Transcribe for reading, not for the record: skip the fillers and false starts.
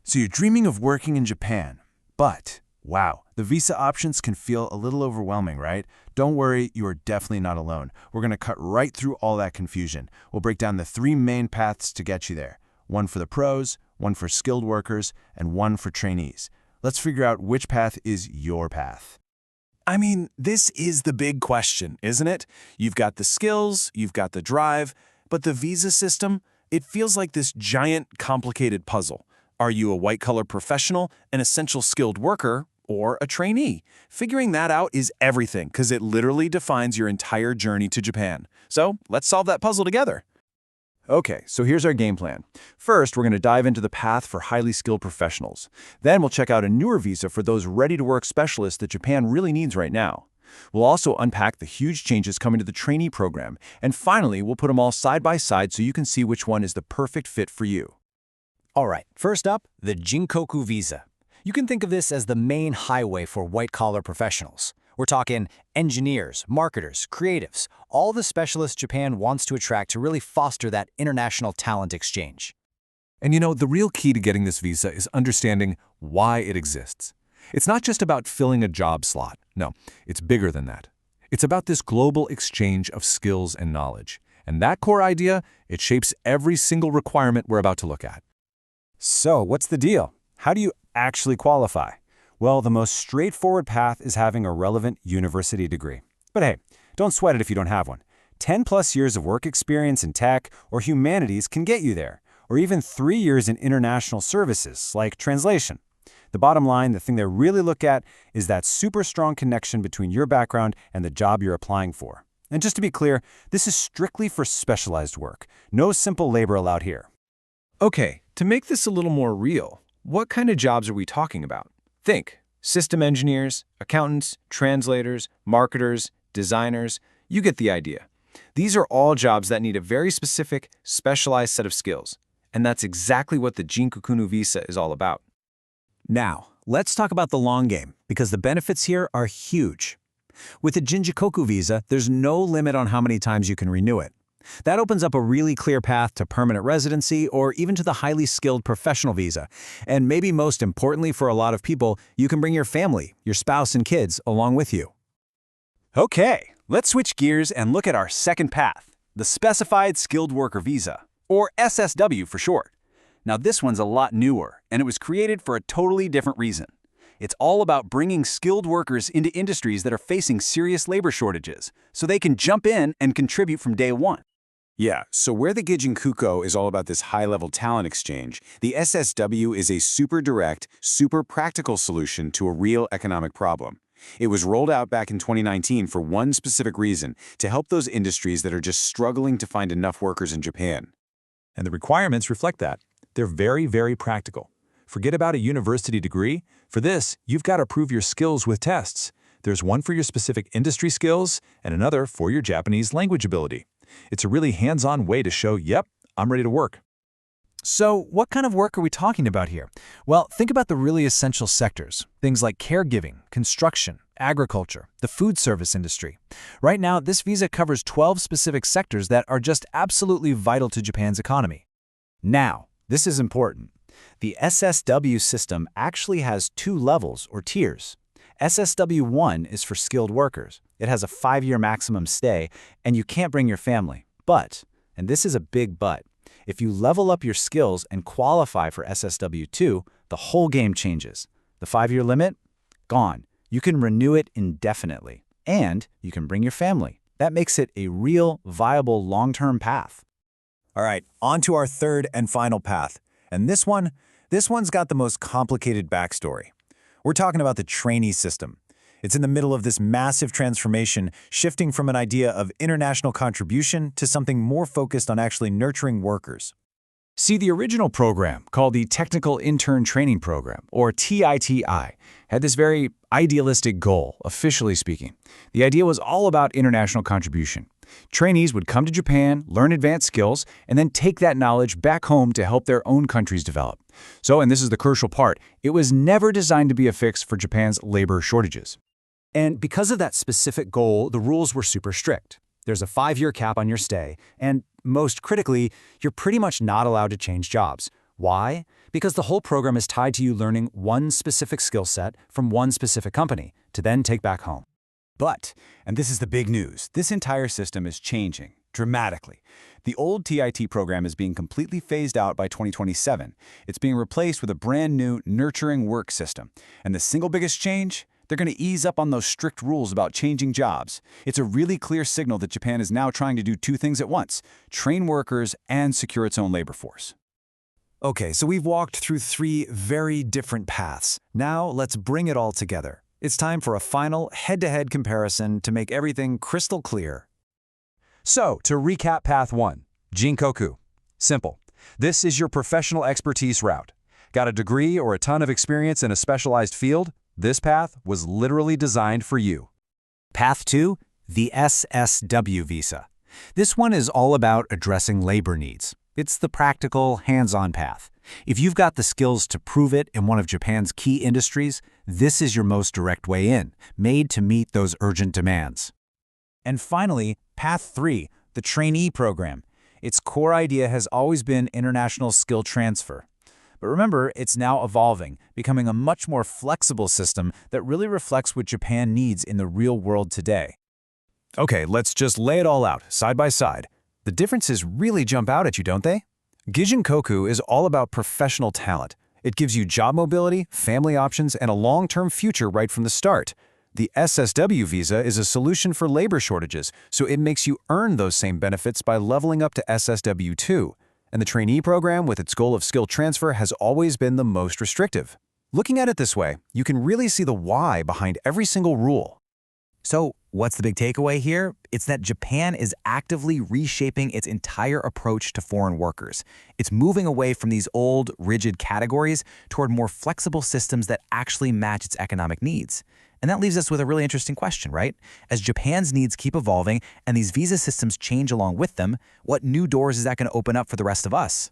So you're dreaming of working in Japan, but wow, the visa options can feel a little overwhelming, right? Don't worry, you are definitely not alone. We're going to cut right through all that confusion. We'll break down the three main paths to get you there. One for the pros, one for skilled workers, and one for trainees. Let's figure out which path is your path. I mean, this is the big question, isn't it? You've got the skills, you've got the drive, but the visa system, it feels like this giant, complicated puzzle. Are you a white-collar professional, an essential skilled worker, or a trainee? Figuring that out is everything because it literally defines your entire journey to Japan. So let's solve that puzzle together. Okay, so here's our game plan. First, we're going to dive into the path for highly skilled professionals. Then we'll check out a newer visa for those ready-to-work specialists that Japan really needs right now. We'll also unpack the huge changes coming to the trainee program. And finally, we'll put them all side by side so you can see which one is the perfect fit for you. All right, first up, the Jinkoku visa. You can think of this as the main highway for white-collar professionals. We're talking engineers, marketers, creatives, all the specialists Japan wants to attract to really foster that international talent exchange. And you know, the real key to getting this visa is understanding why it exists. It's not just about filling a job slot. No, it's bigger than that. It's about this global exchange of skills and knowledge. And that core idea, it shapes every single requirement we're about to look at. So, what's the deal? How do you actually qualify? Well, the most straightforward path is having a relevant university degree. But hey, don't sweat it if you don't have one. 10+ years of work experience in tech or humanities can get you there, or even 3 years in international services, like translation. The bottom line, the thing they really look at, is that super strong connection between your background and the job you're applying for. And just to be clear, this is strictly for specialized work. No simple labor allowed here. Okay, to make this a little more real, what kind of jobs are we talking about? Think, system engineers, accountants, translators, marketers, designers, you get the idea. These are all jobs that need a very specific, specialized set of skills. And that's exactly what the Jinkoku visa is all about. Now, let's talk about the long game, because the benefits here are huge. With the Jinkoku visa, there's no limit on how many times you can renew it. That opens up a really clear path to permanent residency or even to the highly skilled professional visa. And maybe most importantly for a lot of people, you can bring your family, your spouse and kids along with you. Okay, let's switch gears and look at our second path, the Specified Skilled Worker Visa, or SSW for short. Now this one's a lot newer, and it was created for a totally different reason. It's all about bringing skilled workers into industries that are facing serious labor shortages, so they can jump in and contribute from day one. Yeah, so where the Gijinkuko is all about this high-level talent exchange, the SSW is a super direct, super practical solution to a real economic problem. It was rolled out back in 2019 for one specific reason, to help those industries that are just struggling to find enough workers in Japan. And the requirements reflect that. They're very, very practical. Forget about a university degree. For this, you've got to prove your skills with tests. There's one for your specific industry skills and another for your Japanese language ability. It's a really hands-on way to show, yep, I'm ready to work. So what kind of work are we talking about here? Well, think about the really essential sectors, things like caregiving, construction, agriculture, the food service industry. Right now, this visa covers 12 specific sectors that are just absolutely vital to Japan's economy. Now, this is important. The SSW system actually has 2 levels or tiers. SSW1 is for skilled workers. It has a 5-year maximum stay, and you can't bring your family. But, and this is a big but, if you level up your skills and qualify for SSW2, the whole game changes. The 5-year limit? Gone. You can renew it indefinitely. And you can bring your family. That makes it a real, viable, long-term path. All right, on to our third and final path. And this one's got the most complicated backstory. We're talking about the trainee system. It's in the middle of this massive transformation, shifting from an idea of international contribution to something more focused on actually nurturing workers. See, the original program, called the Technical Intern Training Program, or TITI, had this very idealistic goal, officially speaking. The idea was all about international contribution. Trainees would come to Japan, learn advanced skills, and then take that knowledge back home to help their own countries develop. So, and this is the crucial part, it was never designed to be a fix for Japan's labor shortages. And because of that specific goal, the rules were super strict. There's a 5-year cap on your stay, and most critically, you're pretty much not allowed to change jobs. Why? Because the whole program is tied to you learning one specific skill set from one specific company to then take back home. But, and this is the big news, this entire system is changing dramatically. The old TIT program is being completely phased out by 2027. It's being replaced with a brand new nurturing work system. And the single biggest change? They're going to ease up on those strict rules about changing jobs. It's a really clear signal that Japan is now trying to do two things at once: train workers and secure its own labor force. Okay, so we've walked through three very different paths. Now let's bring it all together. It's time for a final head-to-head comparison to make everything crystal clear. So, to recap Path 1, Jinkoku. Simple. This is your professional expertise route. Got a degree or a ton of experience in a specialized field? This path was literally designed for you. Path 2, the SSW visa. This one is all about addressing labor needs. It's the practical, hands-on path. If you've got the skills to prove it in one of Japan's key industries, this is your most direct way in, made to meet those urgent demands. And finally, Path 3, the trainee program. Its core idea has always been international skill transfer. But remember, it's now evolving, becoming a much more flexible system that really reflects what Japan needs in the real world today. Okay, let's just lay it all out, side by side. The differences really jump out at you, don't they? Gijinkoku is all about professional talent. It gives you job mobility, family options, and a long-term future right from the start. The SSW visa is a solution for labor shortages, so it makes you earn those same benefits by leveling up to SSW2. And the trainee program, with its goal of skill transfer, has always been the most restrictive. Looking at it this way, you can really see the why behind every single rule. So, what's the big takeaway here? It's that Japan is actively reshaping its entire approach to foreign workers. It's moving away from these old, rigid categories toward more flexible systems that actually match its economic needs. And that leaves us with a really interesting question, right? As Japan's needs keep evolving and these visa systems change along with them, what new doors is that going to open up for the rest of us?